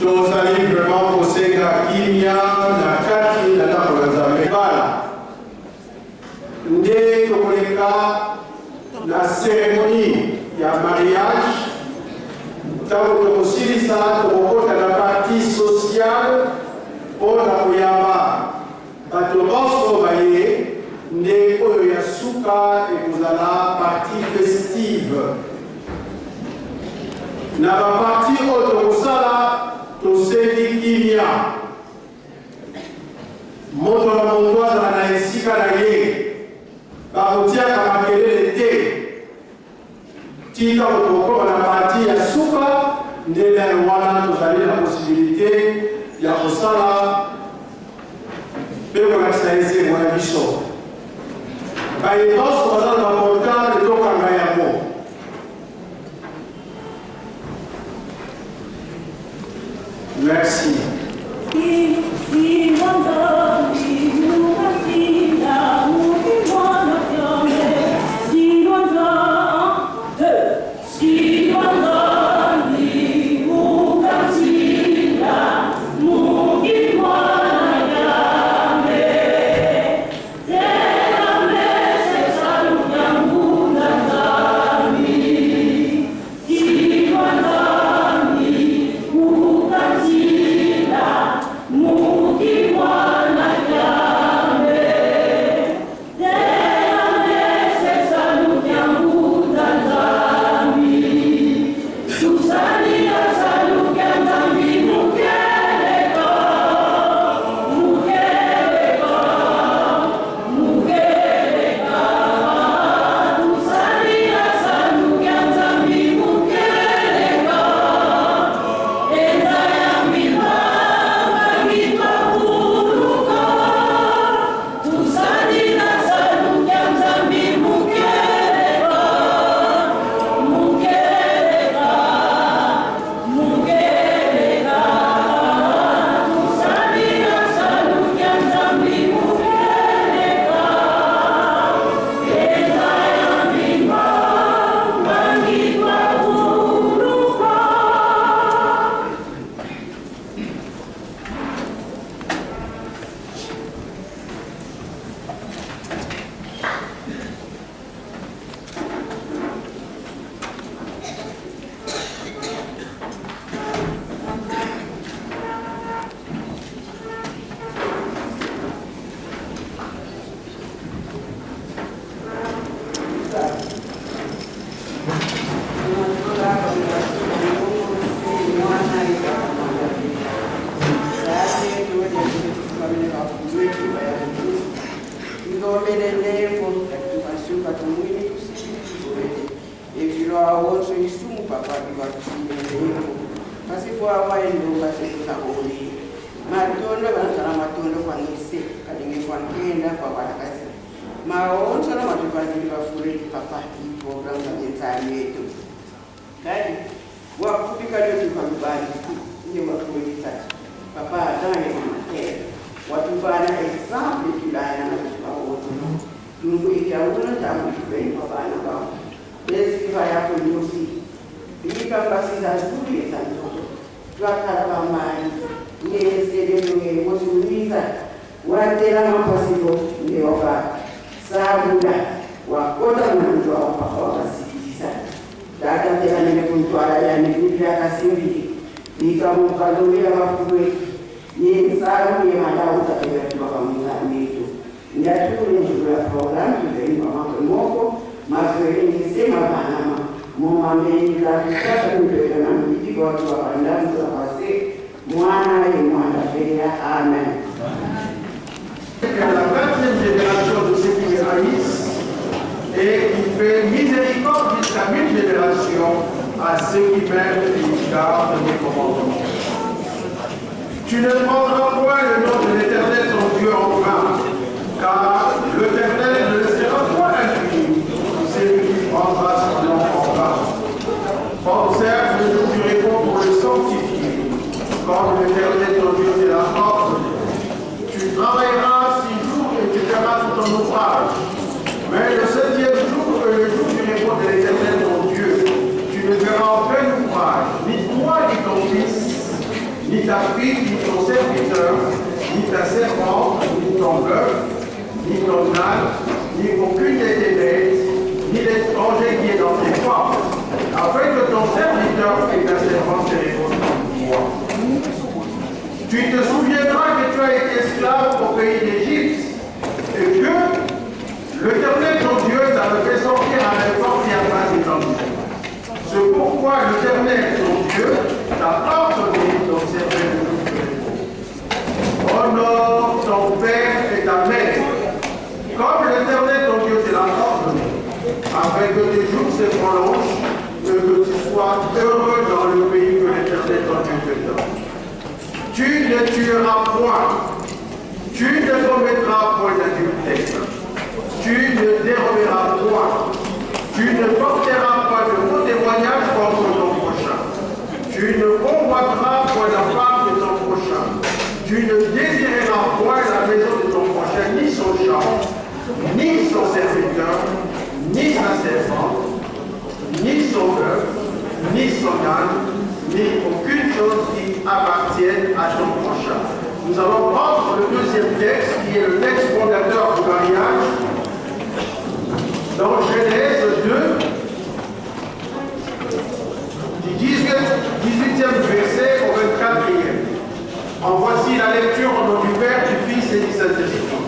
tozali vraiment kosenga kimia na kati na ndako na Nzambe bala nde tokoleka na cérémonie ya mariage ntango tokosilisa tokokota na partie sociale mpona koyamba bato nyonso baye nde oyo ya suka ekozala partie festive na baparti oyo tokosala tosengi kimia moto na moto azala na esika na ye bakotiaka makelele te tika otokoma na parti ya suka nde ndenge wana tozali na posibilité ya kosala mpe kolakisa esengo na biso baye nyonso baza na baportable tokanga yango. Merci. Mais le 7e jour, le jour du repos de l'Éternel, mon Dieu, tu ne feras aucun ouvrage, ni toi ni ton ni ta fille, ni ton serviteur, ni ta servante, ni ton bœuf, ni ton âne, ni aucune de tes bêtes, ni l'étranger qui est dans tes portes, afin que ton serviteur et ta servante se reposent en toi. Tu te souviendras que tu as été esclave au pays d'Égypte, et que l'Éternel ton Dieu t'a fait sortir avec force et à base d'étendue. C'est pourquoi l'Éternel ton Dieu t'a ordonné d'observer le repos. Honore ton père et ta mère, comme l'Éternel ton Dieu te l'a ordonné, afin que tes jours se prolongent et que tu sois heureux dans le pays que l'Éternel ton Dieu te donne. Tu ne tueras point, tu ne commettras point d'adultère, tu ne déroberas point, tu ne porteras pas de faux témoignages contre ton prochain, tu ne convoiteras point la femme de ton prochain, tu ne désireras point la maison de ton prochain, ni son champ, ni son serviteur, ni sa servante, ni son bœuf, ni son âne, ni aucune chose qui appartienne à ton prochain. Nous allons prendre le deuxième texte, qui est le texte fondateur du mariage, dans Genèse 2, du 18e verset au 24e. En voici la lecture au nom du Père, du Fils et du Saint-Esprit.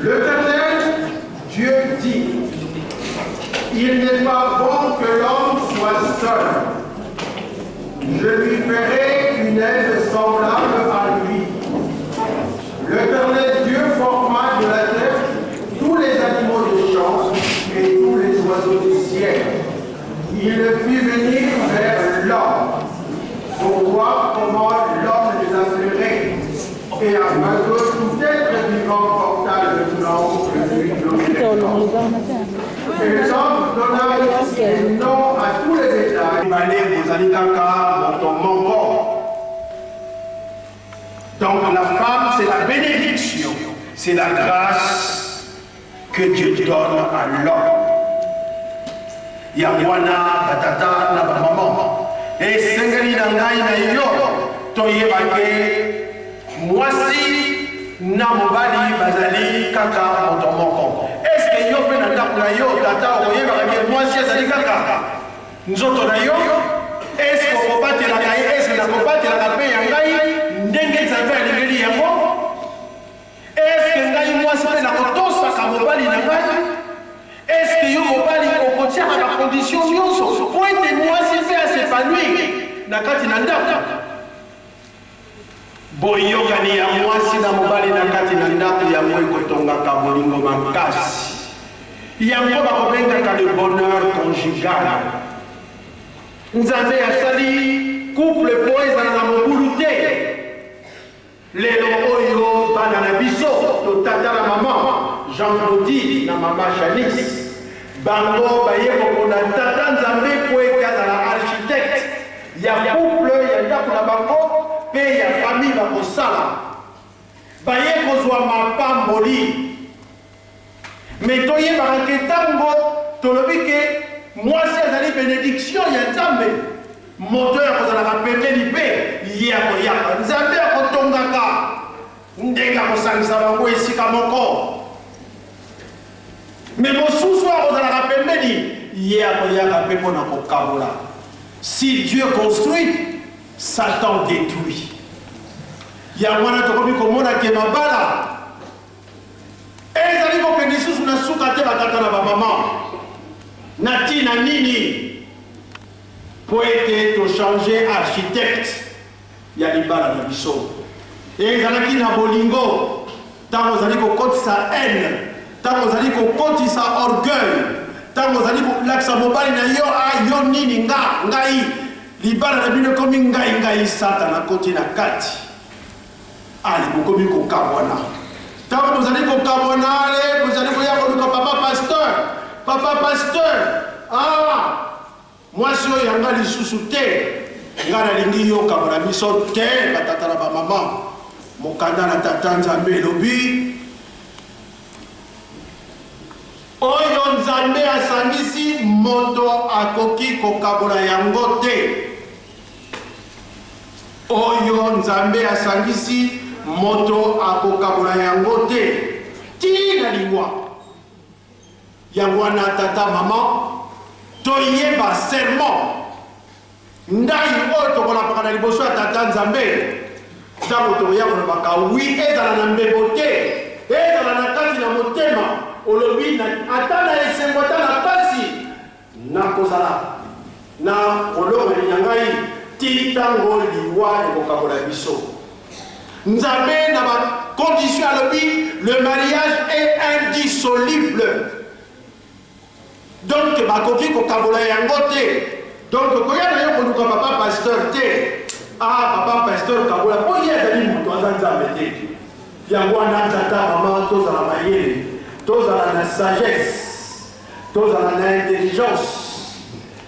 L'Éternel, Dieu dit, il n'est pas bon que l'homme soit seul. Je lui ferai une aide semblable à lui. L'Éternel Dieu forma de la terre tous les animaux des champs et tous les oiseaux du ciel. Il le fit venir vers l'homme pour voir comment l'homme les appellerait, et afin que tout être vivant portage de nom que lui donnerait. Et l'homme donna le nom à tous les détails. Donc la femme, c'est la bénédiction, c'est la grâce que Dieu donne à l'homme. Yangwana, batata, na maman. Et sengeli nangai na yo, toyebake, mwasi na mobali bazali kaka motomoko. Est-ce que yo pe na ndako na yo tata oyebake mwasi azali kaka nzoto na yo? Est-ce que okobatela na ye? Est-ce que nakobatela na pe yangai ndenge nzambe alingeli yango? Est-ce que ngai mwasi pe nakotosaka mobali na ngai? Est-ce que yo mobali okotiaka na condition nyonso po ete mwasi mpe asepanui na kati na ndako? Boyokani ya mwasi na mobali na kati na ndako yango ekotongaka bolingo makasi. Yango bakobengaka le bonheur conjugal. Nzambe asali couple po ezala na mobulu te. Lelo oyo bana na biso totata na mama Jean-Claude na mama Janice bango baye kokona tata Nzambe po ete azala architecte ya couple ya ndako na bango pe ya famille bakosala baye kozwa mapamboli. Me toyebaka ke ntango tolobi ke mwasi azali bénédiction ya Nzambe, moto ya kozalaka pembeni mpe ye akoyaka. Nzambe akotongaka ndenge akosangisa bango esika moko, me mosusu akozalaka pembeni ye akoyaka mpe mpona kokabola. Si Dieu construit, Satan détruit. Yango wana tokomi komona ke mabala ezali kokende lisusu na suka te batata na bamama na ntina nini po ete tochange architecte ya libala na biso. Ezalaki na bolingo ntango ozali kokotisa haine, ntango ozali kokotisa orgueil, ntango ozali kolakisa mobali na yo yo nini ngai libala na bino ekomi ngai Satana akoti na kati. Ale bokomi kokabwana. Ntango bozali kokabwana, ale bozali koya koluka papa pasteur, mwasi oyo yanga lisusu te, nga nalingi yo kabwana biso te batata na bamama. Mokanda na tata Nzambe elobi oyo Nzambe asangisi moto akoki kokabola yango te. oyo nzambe asangisi moto akokabola yango te tina lingwa yango wana tata mama toyeba serment ndai oyo tokolapaka na liboso ya tata nzambe ntango tokoya kolobaka wi ezala na mbebo te ezala na kati na motema olobi ata na esengo ata na pasi nakozala na kolongeli na ngai ti ntango liwa ekokabola biso nzambe na bacondition alobi le mariage est indissoluble donc bakoki kokabola yango te donc koya na yo koluka papa pasteur te papa pasteur kabola po ye azali moto aza nzambe te yango wana tata mama tozala mayele tozala na sagesse tozala na intelligence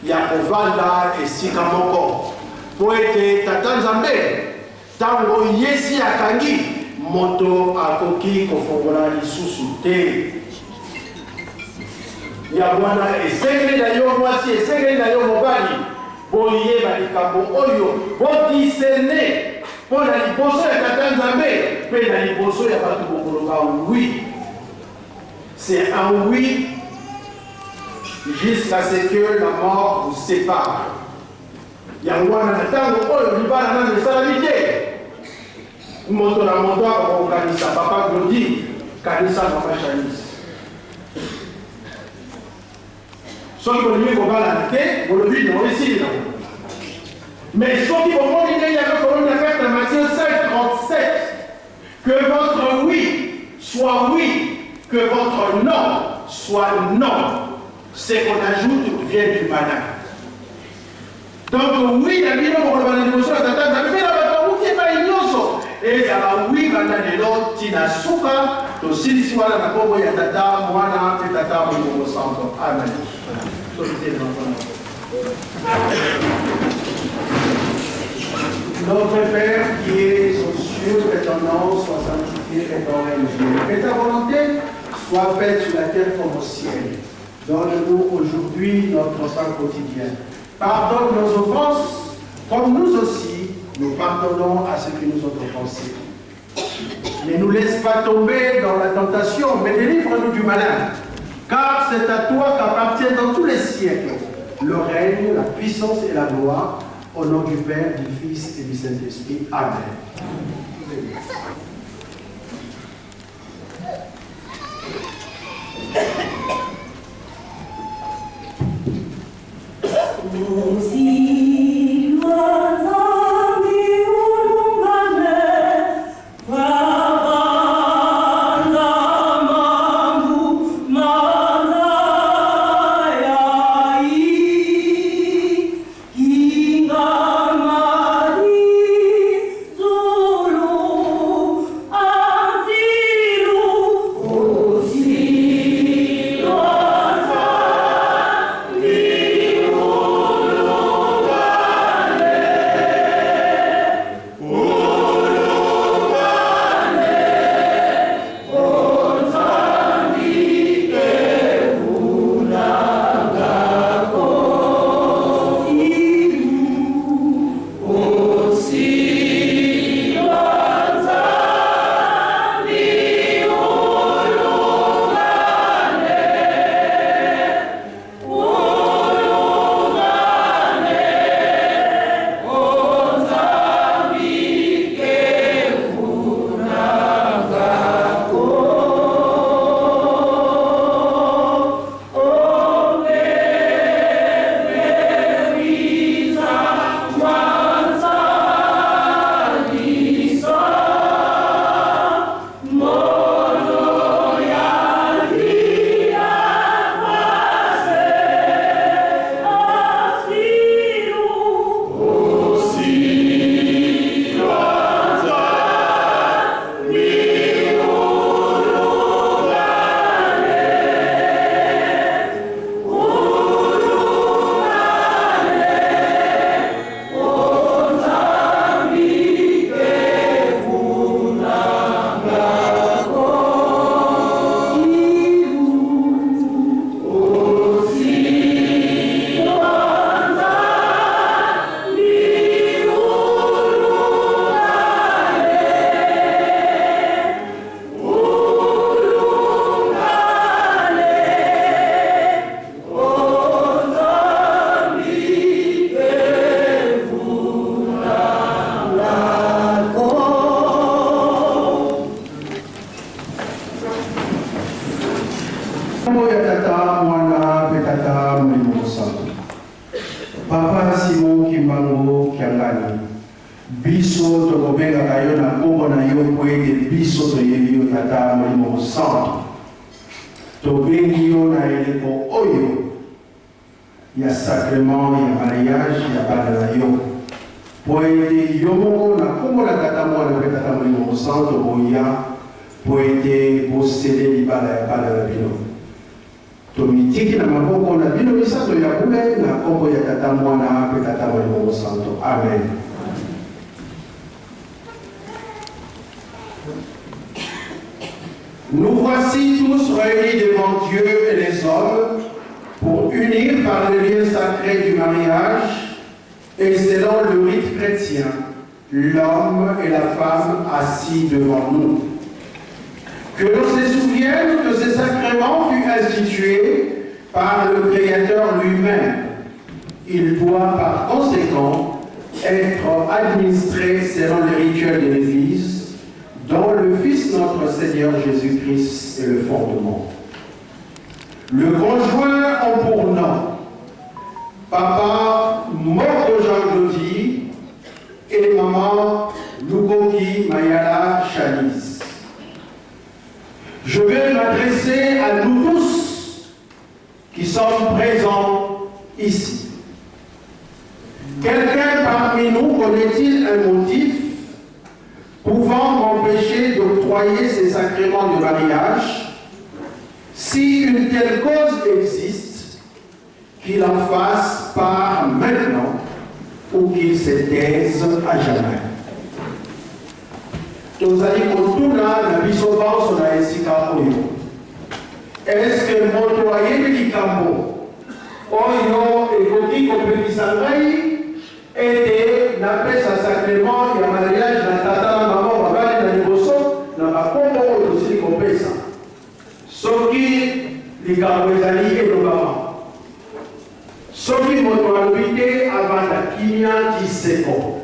ya kovanda esika moko po ete tata nzambe ntango yesi akangi moto akoki kofongola lisusu te yango wana esengeli na yo mwasi esengeli na yo mobali boyeba likambo oyo bodiserne mpo na liboso ya tata nzambe mpe na liboso ya bato bokoloba oui. C'est un oui jusqu'à ce que la mort vous sépare. Yango wana na ntango oyo libala nano esalami te moto na moto akokanisa papa Glodi kanisa papa Chanis soki bolingi kobala te bolobi no esili na mais soki bomoni ndenge yango koloni na kati na Matthieu 5:37 que votre oui soit oui, que votre non soit non. Ce qu'on ajoute vient du malin. Donc oui, la Bible pour le dévotion à tata, mais la Bible qui est pas ignoso. Et ça oui, quand on est là, tina suka, to si si wala na kobo ya tata, mwana pe tata mo santo. Amen. Notre Père qui es aux cieux, que ton nom soit sanctifié, que ton règne vienne. Que ta volonté soit faite sur la terre comme au ciel. Donne-nous aujourd'hui notre pain quotidien. Pardonne nos offenses, comme nous aussi, nous pardonnons à ceux qui nous ont offensés. Ne nous laisse pas tomber dans la tentation, mais délivre-nous du malin. Car c'est à toi qu'appartient dans tous les siècles le règne, la puissance et la gloire, au nom du Père, du Fils et du Saint-Esprit. Amen. Papa Simon Kimbango Kiangani, biso tokobenga kayo na kombo na yo po ete biso toyebi yo tata molimo mosantu. Tobengi yo na eleko oyo ya sacrement ya mariage ya bana na yo. Po ete yo moko na kombo na tata mwana pe tata molimo mosantu boya po ete bosele libala ya bana na bino. Tomitiki na maboko na bino misato ya kule na kombo ya tata mwana pe tata molimo mosantu. Amen. Nous voici tous réunis devant Dieu et les hommes pour unir par le lien sacré du mariage et selon le rite chrétien, l'homme et la femme assis devant nous. Que l'on se souvienne que ce sacrement fut institué par le Créateur lui-même. Il doit par conséquent être administré selon les rituels de l'Église, dont le Fils notre Seigneur Jésus-Christ est le fondement. Le conjoint ont pour nom Papa Moko Jean-Claudie et Maman Lukoki Mayala Chalice. Je vais m'adresser à nous tous qui sommes présents ici. Quelqu'un parmi nous connaît-il un motif pouvant m'empêcher d'octroyer ces sacrements de mariage? Si une telle cause existe, qu'il en fasse part maintenant ou qu'il se taise à jamais. Tozali kotuna na biso banso na esika oyo. Est-ce que moto ayebi likambo oyo ekoki kopekisa ngai ete napesa sacrement ya mariage na tata na mama babali na liboso na bakombo oyo tosili kopesa? Soki likambo ezali elobama, soki moto alobi te avanda kimia 10 secondes.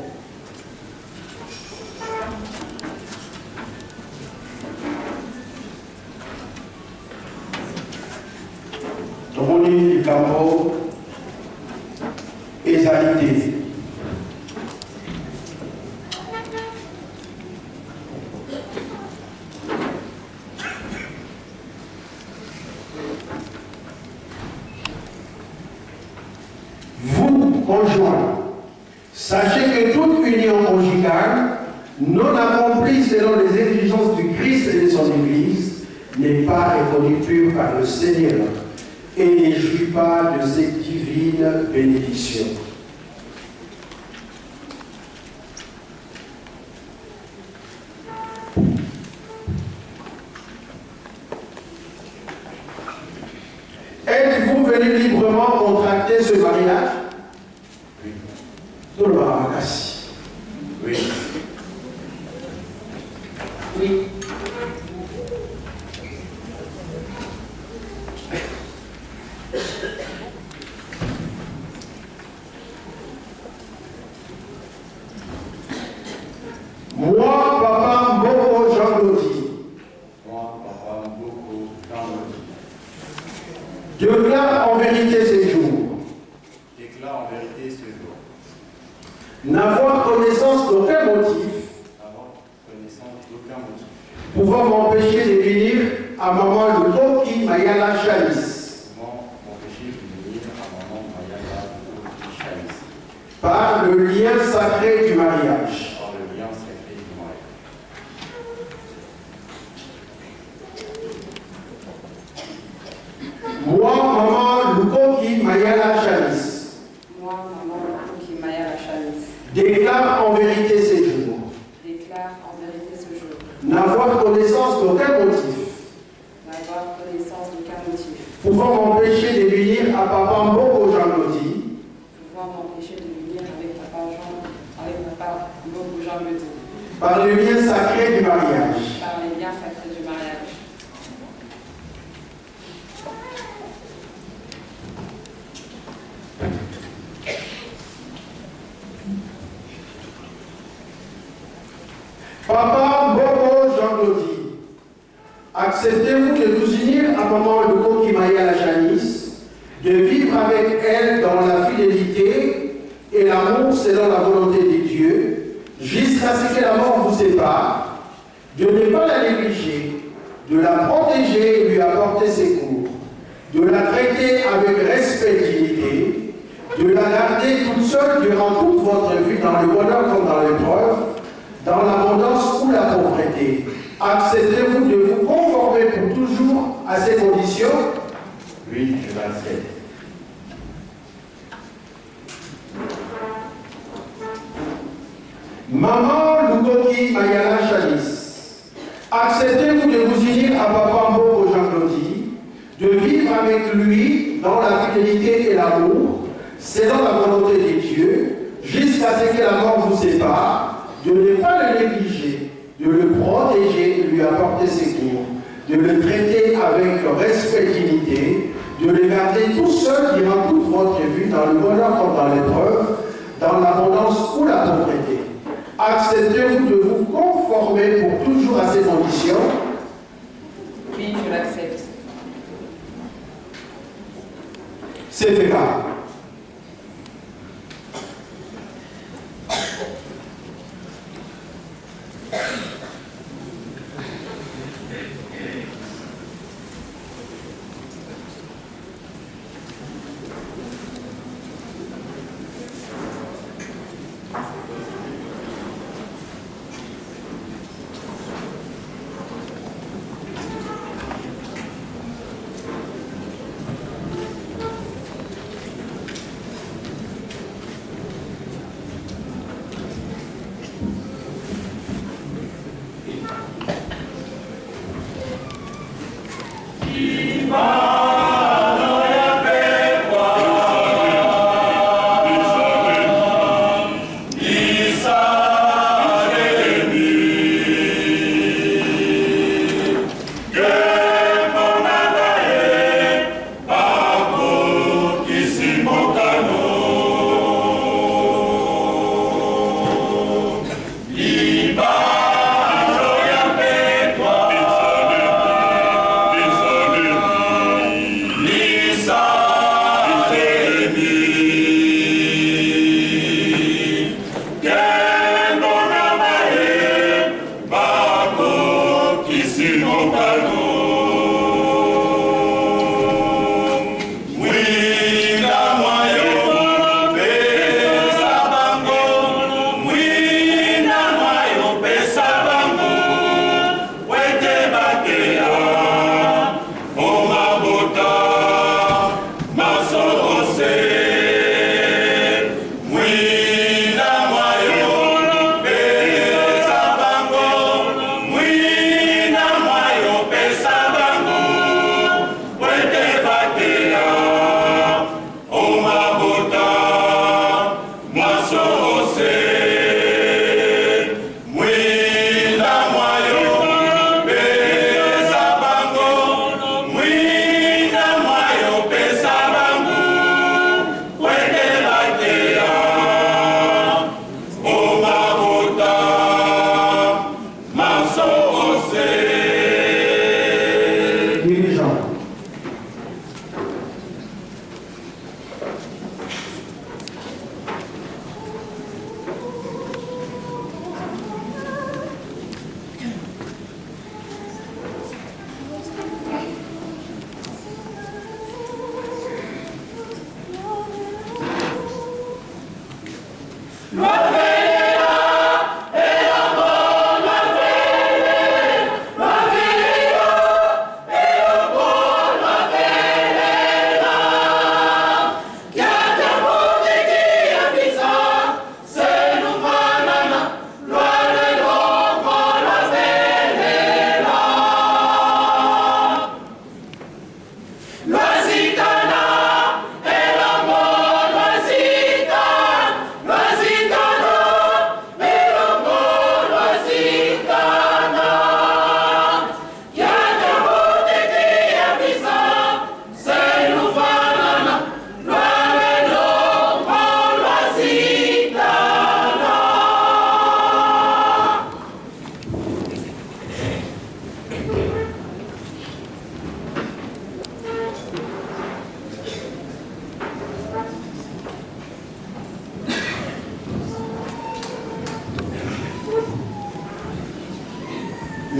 Tomoni likambo ezali te. Conjoint, sachez que toute union conjugale non accomplie selon les exigences du Christ et de son Église n'est pas reconnue pure par le Seigneur et ne jouit pas de cette divine bénédiction. Êtes-vous venu librement contracter ce mariage? Oui. Oui. Moi, Papa Mboko Jean-Claudie. Déclare en vérité ces jours. N'avoir connaissance d'aucun motif pouvant m'empêcher de venir à Maman Lukoki Mayala Chalice par le lien sacré du mariage. Moi, Maman Lukoki Mayala Chalice, déclare en vérité ces jours. N'avoir connaissance d'aucun motif pouvant m'empêcher de venir à Papa Mboko Jean-Claudie par le lien sacré du mariage. Papa Mboko Jean-Claudie, acceptez-vous de vous unir à Maman Lukoki Mayala Chalice, de vivre avec elle dans la fidélité selon la volonté de Dieu, jusqu'à ce que la mort vous sépare, de ne pas la négliger, de la protéger et lui apporter secours, de la traiter avec respect et dignité, de la garder toute seule durant toute votre vie, dans le bonheur comme dans l'épreuve, dans l'abondance ou la pauvreté. Acceptez-vous de vous conformer pour toujours à ces conditions? Oui, je l'accepte. Maman Lukoki Mayala Chalice, acceptez-vous de vous unir à Papa Mboko Jean-Claudie, de vivre avec lui dans la fidélité et l'amour, selon la volonté de Dieu, jusqu'à ce que la mort vous sépare, de ne pas le négliger, de le protéger, de lui apporter secours, de le traiter avec respect et dignité, de le garder tout seul durant toute votre vie, dans le bonheur comme dans l'épreuve, dans l'abondance ou la pauvreté. Acceptez-vous de vous conformer pour toujours à ces conditions? Oui, je l'accepte. C'est fait.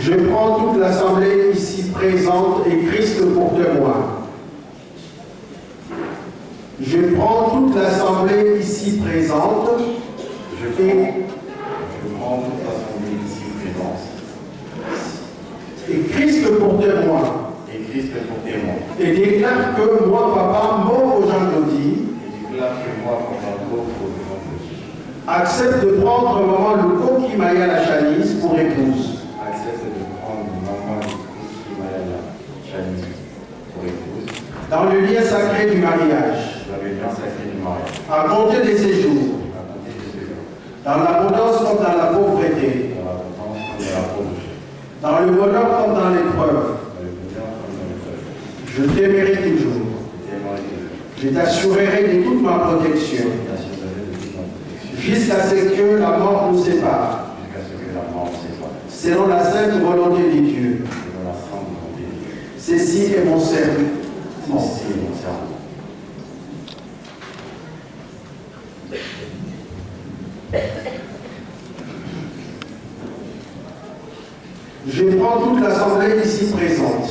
Je prends toute l'assemblée ici présente et Christ pour témoin. Je prends toute l'assemblée ici présente et Christ pour témoin. Et déclare que moi, papa, mort au Jean Claudie, accepte de prendre maman Louko Kimaya la Chanice pour épouse. Dans le lien sacré du mariage. À compter de ces jours. Dans l'abondance comme dans la pauvreté. Dans le bonheur comme dans l'épreuve. Je t'aimerai toujours. Je t'assurerai de toute ma protection. Jusqu'à ce que la mort nous sépare. Selon la sainte volonté de Dieu. Ceci est mon serment. Je prends toute l'assemblée ici présente.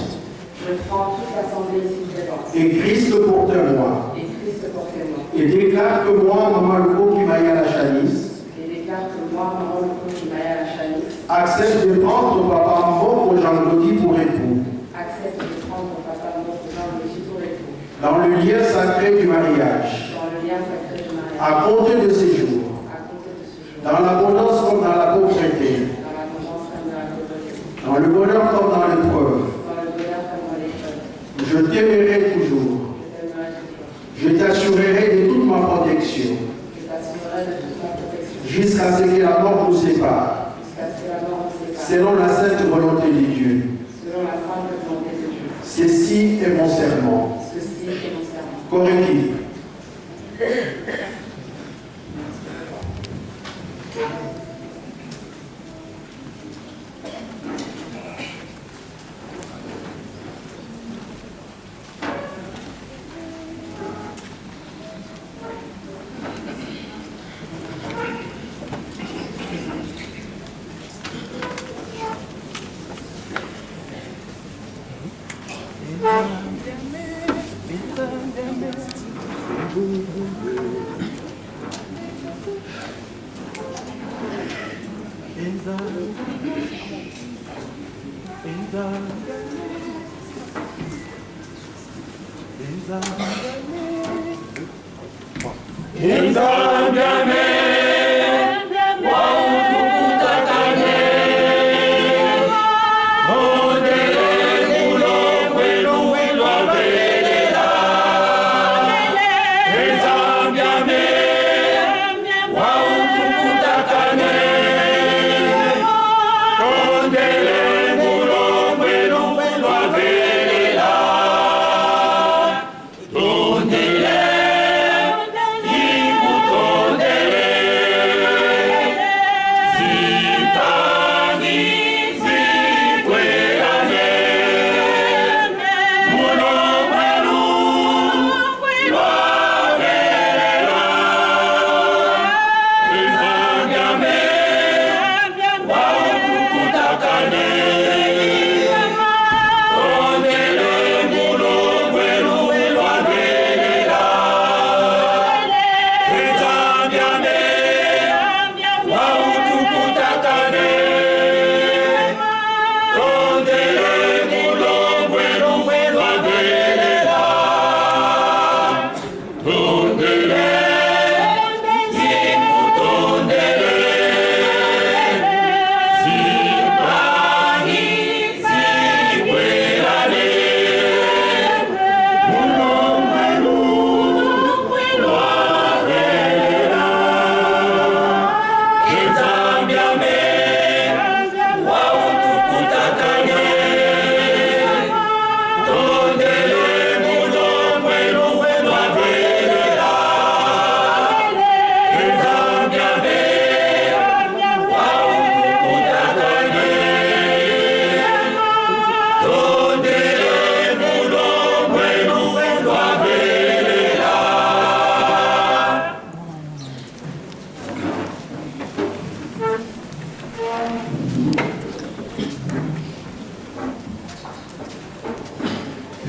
Je prends toute l'assemblée ici présente. Et Christ pour témoin. Et Christ pour témoin. Et déclare que moi, maman Louko Kimaya la Chanice, Et déclare que moi, maman Louko Kimaya la Chanice, accepte de prendre papa mort au Jean Claudie pour époux. accepte de prendre papa mort au Jean Claudie pour époux. Dans le lien sacré du mariage. Dans le lien sacré du mariage. À compter de ces jours. À compter de ce jour. Dans l'abondance comme dans la pauvreté. Dans l'abondance comme dans la pauvreté. Dans le bonheur comme dans l'épreuve. Dans le bonheur comme dans l'épreuve. Je t'aimerai toujours. Je t'aimerai toujours. Je t'assurerai de toute ma protection. Je t'assurerai de toute ma protection. Jusqu'à ce que la mort nous sépare. Jusqu'à ce que la mort nous sépare. Selon la sainte volonté de Dieu. Selon la sainte volonté de Dieu. Ceci est mon serment. Ceci est mon serment. Correctif. Donde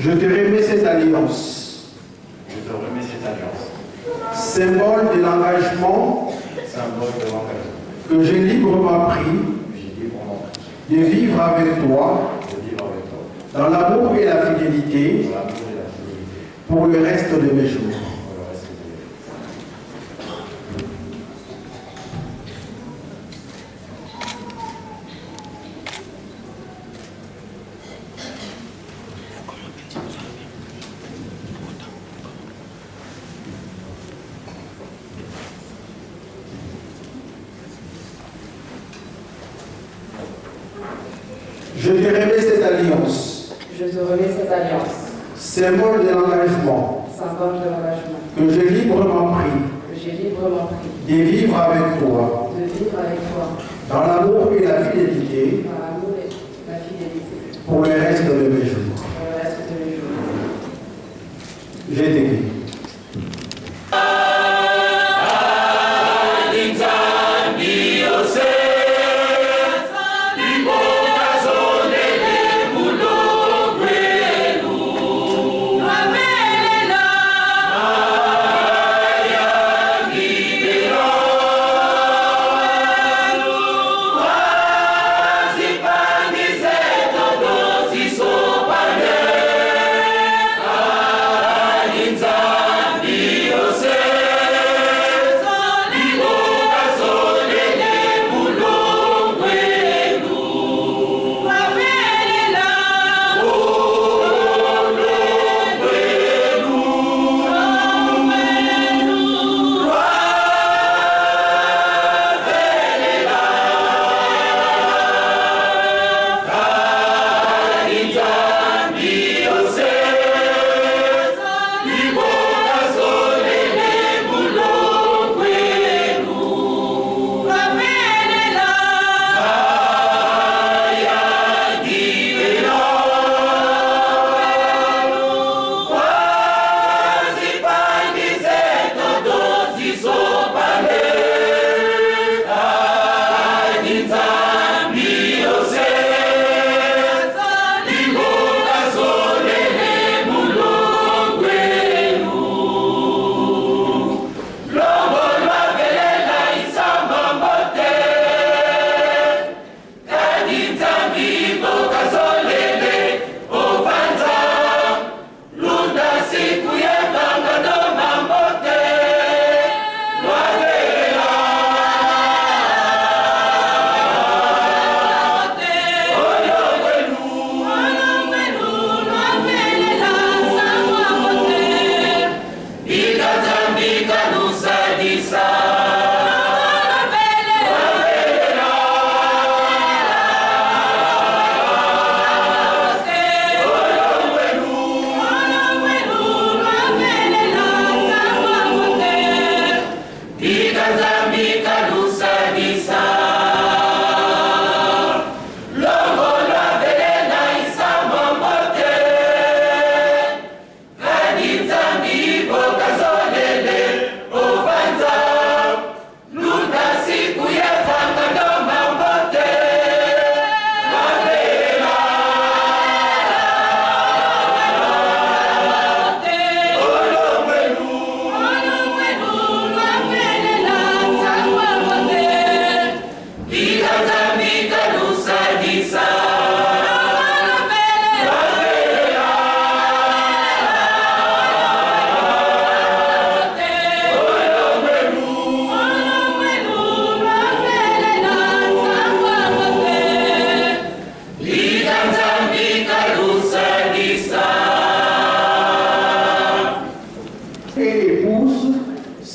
Je te remets cette alliance. Je te remets cette alliance. Symbole de l'engagement Symbole de l'engagement que j'ai librement pris que j'ai librement pris de vivre avec toi de vivre avec toi dans l'amour et la fidélité dans l'amour et la fidélité pour le reste de mes jours. pour le reste de mes jours. Je te remets cette alliance, Je te remets cette alliance, symbole de l'engagement symbole de l'engagement que j'ai librement pris que j'ai librement pris de vivre avec toi de vivre avec toi dans l'amour et la fidélité dans l'amour et la fidélité pour le reste de mes jours. pour le reste de mes jours. J'ai été.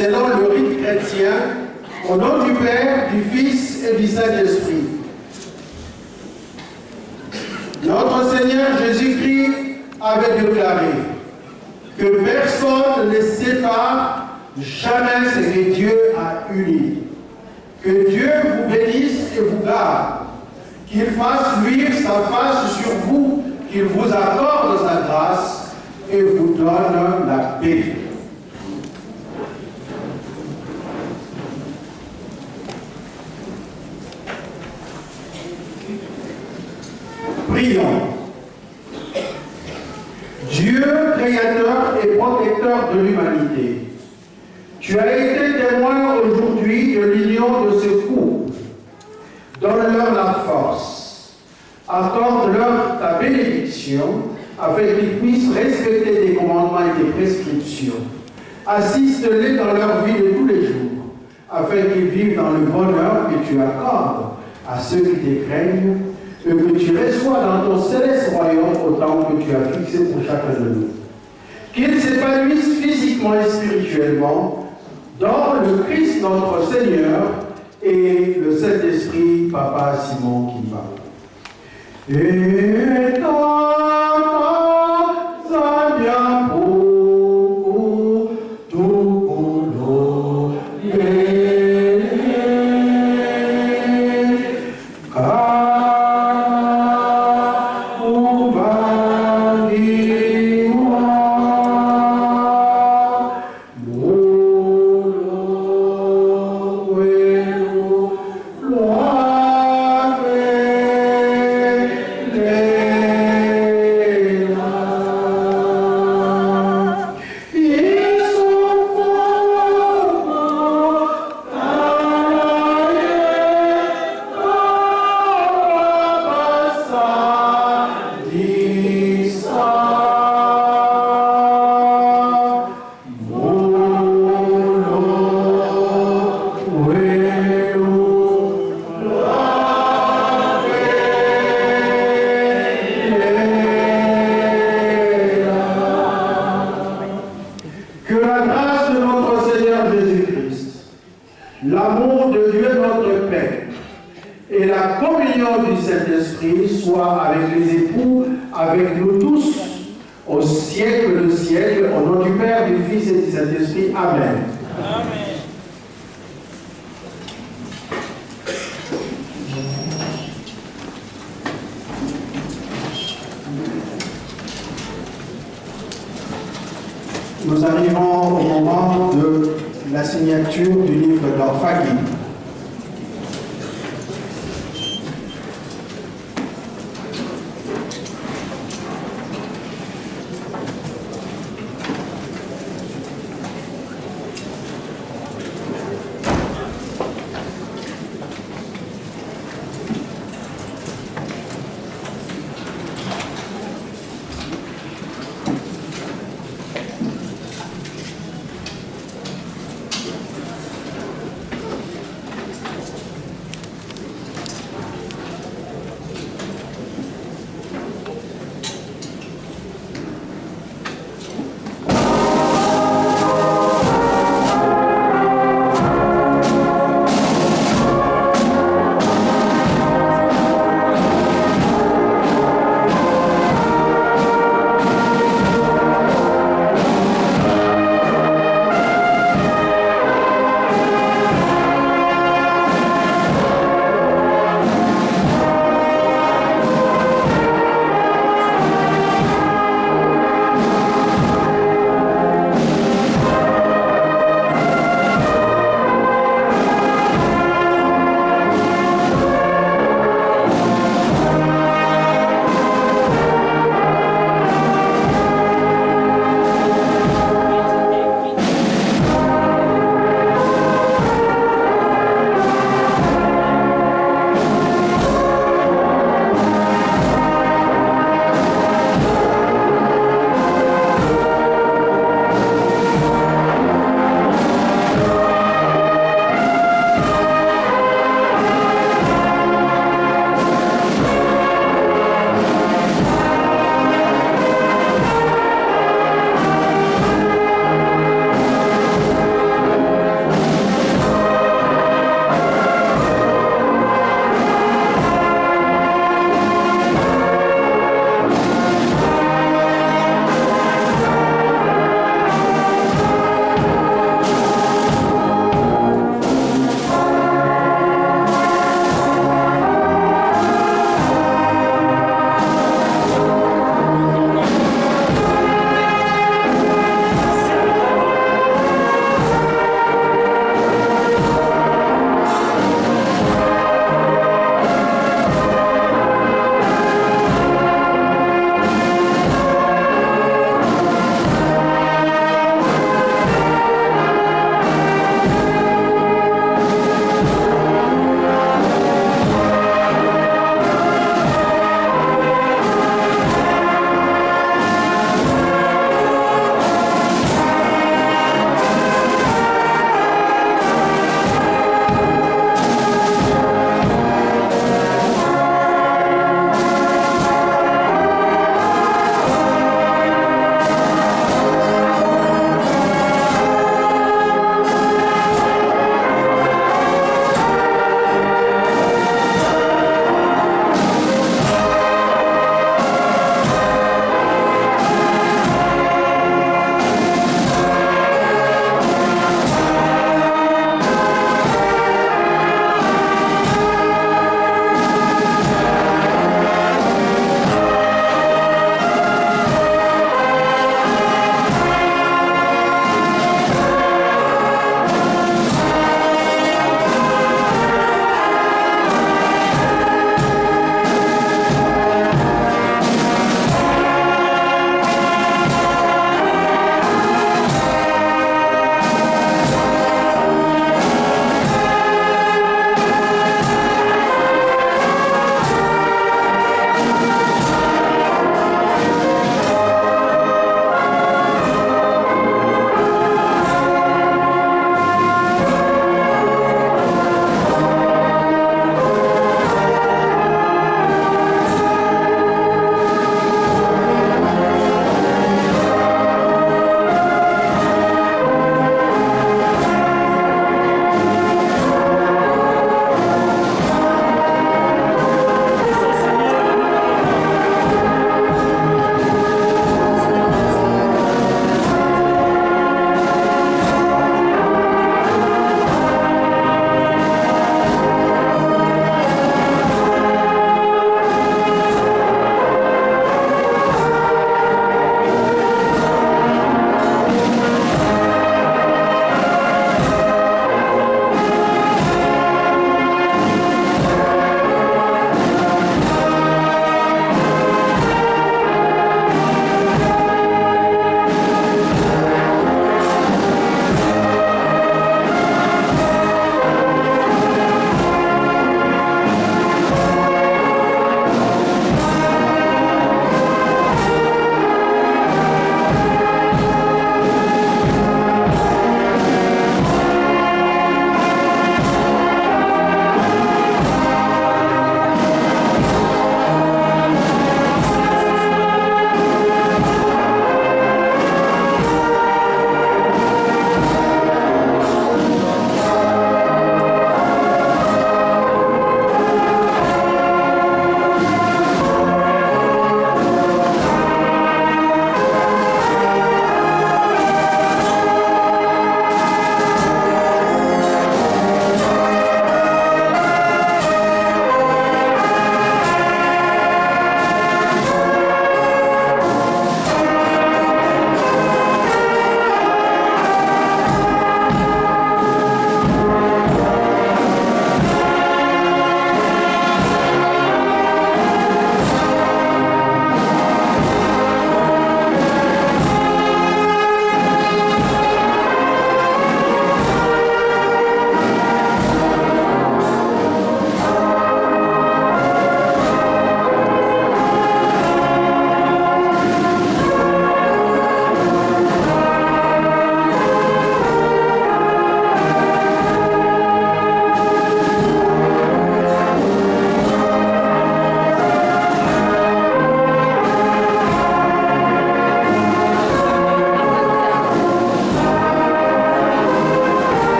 selon le rite chrétien, au nom du Père, du Fils et du Saint-Esprit. Notre Seigneur Jésus-Christ avait déclaré que personne ne sépare jamais ce que Dieu a uni. Que Dieu vous bénisse et vous garde, qu'il fasse luire sa face sur vous, qu'il vous accorde sa grâce et vous donne la paix. Prions. fondateur de l'humanité. Tu as été témoin aujourd'hui de l'union de ce couple. Donne-leur la force. Accorde-leur ta bénédiction afin qu'ils puissent respecter tes commandements et tes prescriptions. Assiste-les dans leur vie de tous les jours, afin qu'ils vivent dans le bonheur que tu accordes à ceux qui te craignent et que tu reçois dans ton céleste royaume au temps que tu as fixé pour chacun de nous. Qu'ils s'épanouissent physiquement et spirituellement dans le Christ notre Seigneur et le Saint-Esprit, Papa Simon Kimba. Et l'amour de Dieu notre Père et la communion du Saint-Esprit soit avec les époux, avec nous tous, au siècle de siècle, au nom du Père, du Fils et du Saint-Esprit. Amen. Amen. Nous arrivons au moment de la signature du livre d'Orphagui.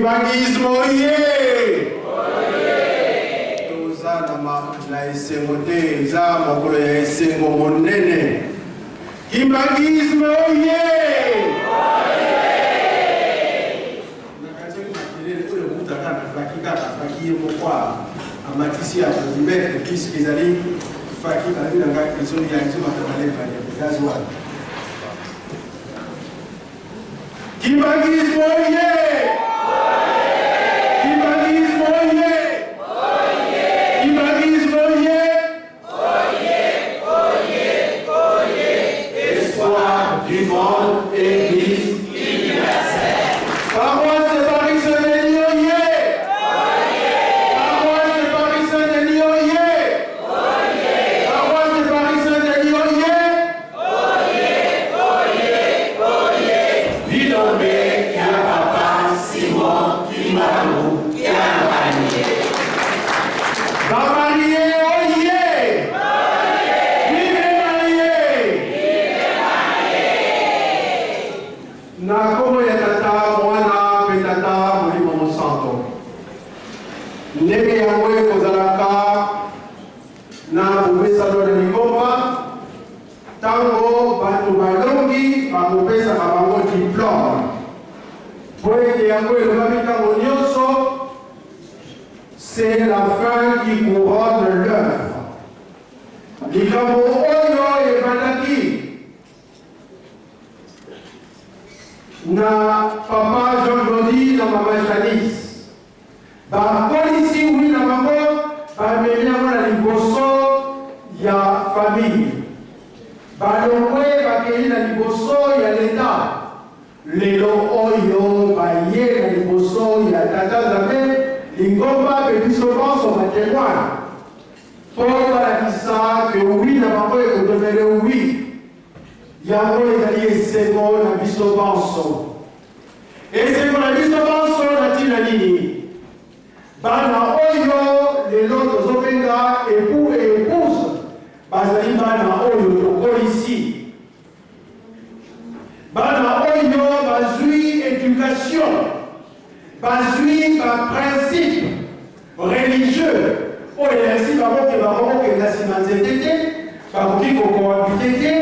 Kimbangisme oye! Toza na esengo te, eza mokolo ya esengo monene. Kimbangisme oye! Nakati makelele oyo mutaka nafaki ye mokwa amatisi ya polimetre puisque ezali faki balobi na ngai ezomata malemba ya gaz wana. Kimbangisme oye! Kimbangisme oye! Kimbangisme oye! Espoir du monde, Église universelle. Paroisse de Paris Saint-Denis oye! Paroisse de Paris Saint-Denis oye! Paroisse de Paris Saint-Denis oye! Bidombe, Papa, Simon, Kimaru, Kiamani. Bamarié, oye! Vive Marié! Na komo ya tata mwana pe tata molimo mosanto. Ndenge yango ekozalaka na bomesano na Lingomba, tango bato balongi bakopesaka bango diplome. Po ete yango elobaki ntango nyonso, c'est la fin qui couronne l'œuvre. Likambo oyo ebandaki na papa Jean-Claude na mama Janice. Bapolisi wi na bango bamemi yango na liboso ya famille. Balongwe bakei na liboso ya leta. Lelo oyo baye na liboso ya tata Nzambe Lingomba pe biso bonso batémoin. Po balakisa ke wi na bango ekodemele wi. Yango ezali esengo na biso bonso. Esengo na biso bonso na ntina nini? Bana oyo lelo tozobenga époux et épouse bazali bana oyo tokolisi. Bana oyo bazwi éducation, bazwi ba principe religieux oyo yasi bakoki bakokokenda nsima nzete te, bakoki kokohabite te,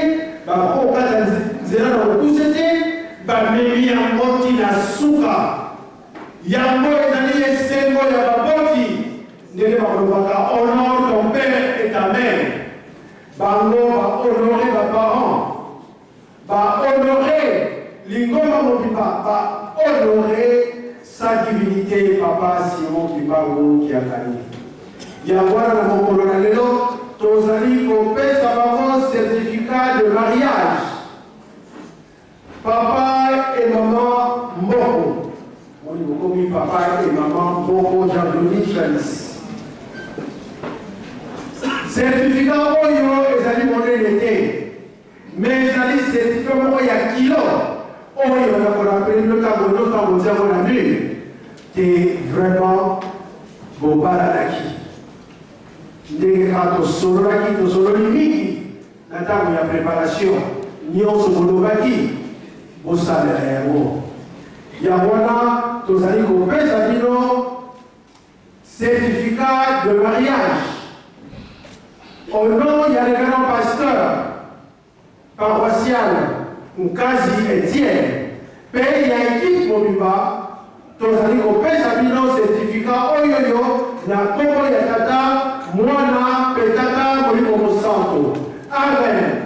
bakoki kokata nzela na kokuse te, bamemi yango ntina suka. Yango ezali esengo ya baboti ndenge bakolobaka honore ton père et ta mère. Bango bahonore baparents, bahonore Lingomba mobimba, bahonore sa divinité papa Simon Kimbangu Kiakani. Yango wana na mokolo na lelo tozali kopesa bango certificat de mariage. Papa et maman Mboko. On dit beaucoup papa et maman Mboko Jean-Claude Janice. Certificat oyo ezali monene te, mais ezali certificat moko ya kilo oyo nakolapeli lotango ntango nzango na mur te vraiment bobalalaki ndenge kaka tosololi mingi na ntango ya préparation nyonso bolobaki bosalela yango. Yango wana tozali kopesa bino certificat de mariage au nom il y a le grand pasteur paroissial Nkazi Etienne, pays ya équipe Mobimba, tozali kopesa bino certificat oyoyo na kombo ya tata mwana pe tata molimo mosanto. Amen.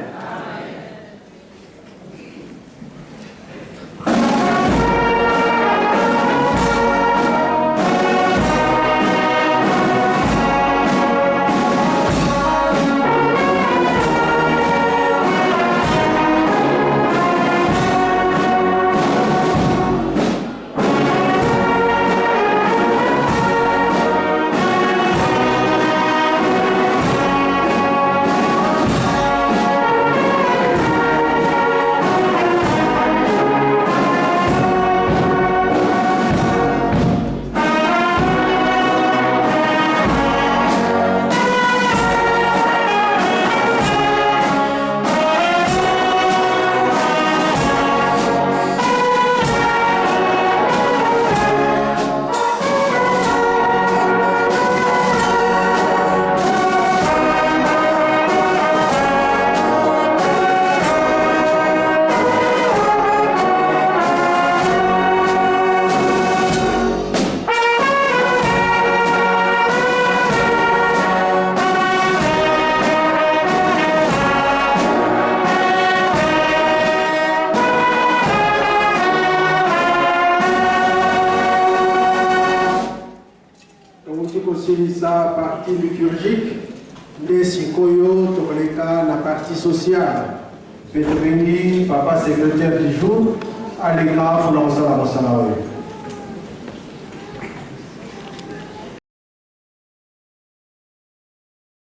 tosilisa partie liturgique nde sikoyo tokoleka na partie sociale mpe tobengi papa secrétaire du jour aleka mpona kosala mosala oyo.